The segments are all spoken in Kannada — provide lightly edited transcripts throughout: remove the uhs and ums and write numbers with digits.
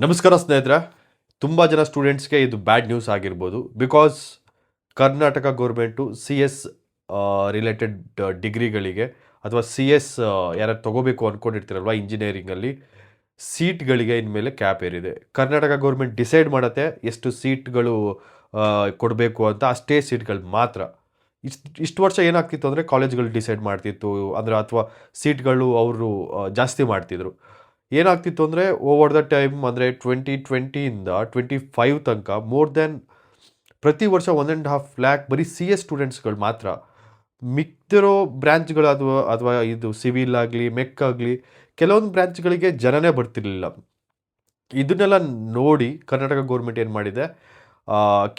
ನಮಸ್ಕಾರ ಸ್ನೇಹಿತರೆ. ತುಂಬ ಜನ ಸ್ಟೂಡೆಂಟ್ಸ್ಗೆ ಇದು ಬ್ಯಾಡ್ ನ್ಯೂಸ್ ಆಗಿರ್ಬೋದು. Because Karnataka government C S related ಡಿಗ್ರಿಗಳಿಗೆ ಅಥವಾ ಸಿ ಎಸ್ ಯಾರು ತೊಗೋಬೇಕು ಅಂದ್ಕೊಂಡಿರ್ತೀರಲ್ವ ಇಂಜಿನಿಯರಿಂಗಲ್ಲಿ, ಸೀಟ್ಗಳಿಗೆ ಇನ್ಮೇಲೆ ಕ್ಯಾಪ್ ಏರಿದೆ. ಕರ್ನಾಟಕ ಗೌರ್ಮೆಂಟ್ ಡಿಸೈಡ್ ಮಾಡುತ್ತೆ ಎಷ್ಟು ಸೀಟ್ಗಳು ಕೊಡಬೇಕು ಅಂತ, ಅಷ್ಟೇ ಸೀಟ್ಗಳು ಮಾತ್ರ. ಇಷ್ಟು ವರ್ಷ ಏನಾಗ್ತಿತ್ತು ಅಂದರೆ ಕಾಲೇಜ್ಗಳು ಡಿಸೈಡ್ ಮಾಡ್ತಿತ್ತು ಅಂದರೆ, ಅಥವಾ ಸೀಟ್ಗಳು ಅವರು ಜಾಸ್ತಿ ಮಾಡ್ತಿದ್ರು. ಏನಾಗ್ತಿತ್ತು ಅಂದರೆ ಓವರ್ ದ ಟೈಮ್ ಅಂದರೆ 2020ಇಂದ 25 ತನಕ ಮೋರ್ ದೆನ್ ಪ್ರತಿ ವರ್ಷ 1.5 ಲ್ಯಾಕ್ ಬರೀ ಸಿ ಎಸ್ ಸ್ಟೂಡೆಂಟ್ಸ್ಗಳು ಮಾತ್ರ. ಮಿಕ್ತಿರೋ ಬ್ರ್ಯಾಂಚ್ಗಳು ಅಥವಾ ಇದು ಸಿವಿಲ್ ಆಗಲಿ ಮೆಕ್ ಆಗಲಿ ಕೆಲವೊಂದು ಬ್ರ್ಯಾಂಚ್ಗಳಿಗೆ ಜನನೇ ಬರ್ತಿರ್ಲಿಲ್ಲ. ಇದನ್ನೆಲ್ಲ ನೋಡಿ ಕರ್ನಾಟಕ ಗೌರ್ಮೆಂಟ್ ಏನು ಮಾಡಿದೆ,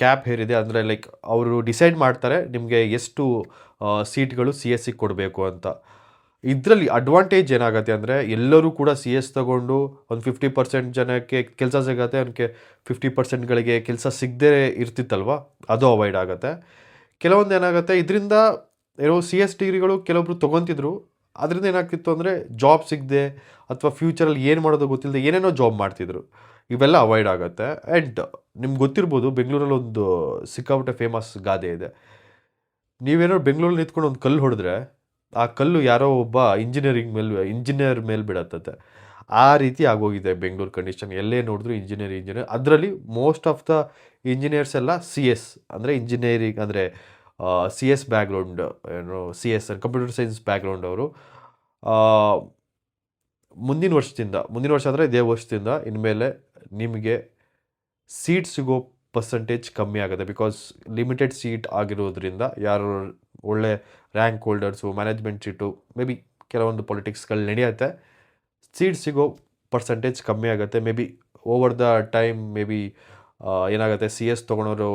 ಕ್ಯಾಪ್ ಹೇರಿದೆ. ಅಂದರೆ ಲೈಕ್ ಅವರು ಡಿಸೈಡ್ ಮಾಡ್ತಾರೆ ನಿಮಗೆ ಎಷ್ಟು ಸೀಟ್ಗಳು ಸಿ ಎಸ್ ಸಿಗೆ ಕೊಡಬೇಕು ಅಂತ. ಇದರಲ್ಲಿ ಅಡ್ವಾಂಟೇಜ್ ಏನಾಗುತ್ತೆ ಅಂದರೆ, ಎಲ್ಲರೂ ಕೂಡ ಸಿ ಎಸ್ ತಗೊಂಡು ಒಂದು 50% ಜನಕ್ಕೆ ಕೆಲಸ ಸಿಗುತ್ತೆ, ಅವನಿಗೆ 50%ಗಳಿಗೆ ಕೆಲಸ ಸಿಗದೇ ಇರ್ತಿತ್ತಲ್ವ, ಅದು ಅವಾಯ್ಡ್ ಆಗುತ್ತೆ. ಕೆಲವೊಂದು ಏನಾಗುತ್ತೆ ಇದರಿಂದ, ಏನೋ ಸಿ ಎಸ್ ಡಿಗ್ರಿಗಳು ಕೆಲವೊಬ್ರು ತೊಗೊತಿದ್ರು, ಅದರಿಂದ ಏನಾಗ್ತಿತ್ತು ಅಂದರೆ ಜಾಬ್ ಸಿಗದೆ ಅಥವಾ ಫ್ಯೂಚರಲ್ಲಿ ಏನು ಮಾಡೋದು ಗೊತ್ತಿಲ್ಲದೆ ಏನೇನೋ ಜಾಬ್ ಮಾಡ್ತಿದ್ರು. ಇವೆಲ್ಲ ಅವಾಯ್ಡ್ ಆಗುತ್ತೆ. ಆ್ಯಂಡ್ ನಿಮ್ಗೆ ಗೊತ್ತಿರ್ಬೋದು, ಬೆಂಗಳೂರಲ್ಲಿ ಒಂದು ಸಿಕ್ಕಾಪಟ್ಟೆ ಫೇಮಸ್ ಗಾದೆ ಇದೆ. ನೀವೇನೋ ಬೆಂಗಳೂರಲ್ಲಿ ನಿಂತ್ಕೊಂಡು ಒಂದು ಕಲ್ಲು ಹೊಡೆದ್ರೆ ಆ ಕಲ್ಲು ಯಾರೋ ಒಬ್ಬ ಇಂಜಿನಿಯರ್ ಮೇಲೆ ಬಿಡತ್ತತೆ. ಆ ರೀತಿ ಆಗೋಗಿದೆ ಬೆಂಗಳೂರು ಕಂಡೀಷನ್. ಎಲ್ಲೇ ನೋಡಿದ್ರು ಇಂಜಿನಿಯರ್. ಅದರಲ್ಲಿ ಮೋಸ್ಟ್ ಆಫ್ ದ ಇಂಜಿನಿಯರ್ಸ್ ಎಲ್ಲ ಸಿ ಎಸ್ ಅಂದರೆ ಇಂಜಿನಿಯರಿಂಗ್ ಅಂದರೆ ಸಿ ಎಸ್ ಬ್ಯಾಕ್ಗ್ರೌಂಡ್, ಏನು C S computer science background ಅವರು. ಮುಂದಿನ ವರ್ಷ ಅಂದರೆ ಇದೇ ವರ್ಷದಿಂದ ಇನ್ಮೇಲೆ ನಿಮಗೆ ಸೀಟ್ ಸಿಗೋ ಪರ್ಸೆಂಟೇಜ್ ಕಮ್ಮಿ ಆಗುತ್ತೆ. ಬಿಕಾಸ್ ಲಿಮಿಟೆಡ್ ಸೀಟ್ ಆಗಿರೋದ್ರಿಂದ ಯಾರು ಒಳ್ಳೆ rank holders, management seat, may be ಕೆಲವೊಂದು ಪೊಲಿಟಿಕ್ಸ್ಗಳು ನಡೆಯುತ್ತೆ, ಸೀಟ್ ಸಿಗೋ ಪರ್ಸೆಂಟೇಜ್ ಕಮ್ಮಿ ಆಗುತ್ತೆ. May be over the time may be ಏನಾಗುತ್ತೆ, ಸಿ ಎಸ್ ತೊಗೊಳೋರು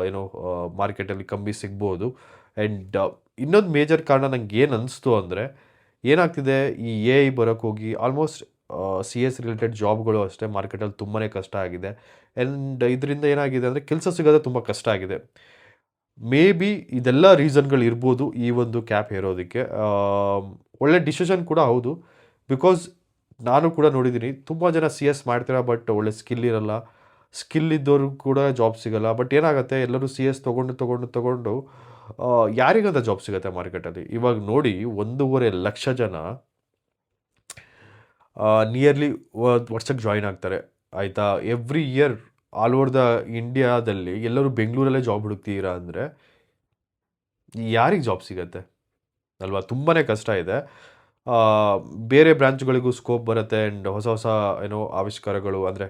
ಏನೋ ಮಾರ್ಕೆಟಲ್ಲಿ ಕಮ್ಮಿ ಸಿಗ್ಬೋದು. ಆ್ಯಂಡ್ ಇನ್ನೊಂದು ಮೇಜರ್ ಕಾರಣ ನಂಗೆ ಏನು ಅನಿಸ್ತು ಅಂದರೆ, ಏನಾಗ್ತಿದೆ ಈ ಎ ಐ ಬರೋಕ್ಕೋಗಿ ಆಲ್ಮೋಸ್ಟ್ ಸಿ ಎಸ್ ರಿಲೇಟೆಡ್ ಜಾಬ್ಗಳು ಅಷ್ಟೇ ಮಾರ್ಕೆಟಲ್ಲಿ ತುಂಬಾ ಕಷ್ಟ ಆಗಿದೆ. ಆ್ಯಂಡ್ ಇದರಿಂದ ಏನಾಗಿದೆ ಅಂದರೆ ಕೆಲಸ ಸಿಗೋದೇ ತುಂಬ ಕಷ್ಟ ಆಗಿದೆ. ಮೇ ಬಿ ಇದೆಲ್ಲ ರೀಸನ್ಗಳು ಇರ್ಬೋದು ಈ ಒಂದು ಕ್ಯಾಪ್ ಹೇರೋದಕ್ಕೆ. ಒಳ್ಳೆ ಡಿಸಿಷನ್ ಕೂಡ ಹೌದು. ಬಿಕಾಸ್ ನಾನು ಕೂಡ ನೋಡಿದ್ದೀನಿ ತುಂಬ ಜನ ಸಿ ಎಸ್ ಮಾಡ್ತೀರಾ, ಬಟ್ ಒಳ್ಳೆ ಸ್ಕಿಲ್ ಇರಲ್ಲ. ಸ್ಕಿಲ್ ಇದ್ದವರು ಕೂಡ ಜಾಬ್ ಸಿಗಲ್ಲ. ಬಟ್ ಏನಾಗುತ್ತೆ, ಎಲ್ಲರೂ ಸಿ ಎಸ್ ತೊಗೊಂಡು ಯಾರಿಗಂತ ಜಾಬ್ ಸಿಗುತ್ತೆ ಮಾರ್ಕೆಟಲ್ಲಿ. ಇವಾಗ ನೋಡಿ 1.5 ಲಕ್ಷ ಜನ ನಿಯರ್ಲಿ ವರ್ಷಕ್ಕೆ ಜಾಯಿನ್ ಆಗ್ತಾರೆ, ಆಯಿತಾ. Every year all over the ಇಂಡಿಯಾದಲ್ಲಿ ಎಲ್ಲರೂ ಬೆಂಗಳೂರಲ್ಲೇ ಜಾಬ್ ಹುಡುಕ್ತೀರಾ ಅಂದರೆ ಯಾರಿಗೆ ಜಾಬ್ ಸಿಗತ್ತೆ ಅಲ್ವಾ? ತುಂಬಾ ಕಷ್ಟ ಇದೆ. ಬೇರೆ ಬ್ರಾಂಚ್ಗಳಿಗೂ ಸ್ಕೋಪ್ ಬರುತ್ತೆ. ಆ್ಯಂಡ್ ಹೊಸ ಏನೋ ಆವಿಷ್ಕಾರಗಳು ಅಂದರೆ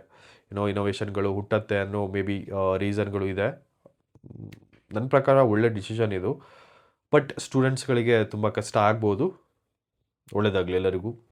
ಏನೋ ಇನೋವೇಷನ್ಗಳು ಹುಟ್ಟತ್ತೆ ಅನ್ನೋ ಮೇ ಬಿ ರೀಸನ್ಗಳು ಇದೆ. ನನ್ನ ಪ್ರಕಾರ ಒಳ್ಳೆ ಡಿಸಿಷನ್ ಇದು. ಬಟ್ ಸ್ಟೂಡೆಂಟ್ಸ್ಗಳಿಗೆ ತುಂಬ ಕಷ್ಟ ಆಗ್ಬೋದು. ಒಳ್ಳೆಯದಾಗಲಿ ಎಲ್ಲರಿಗೂ.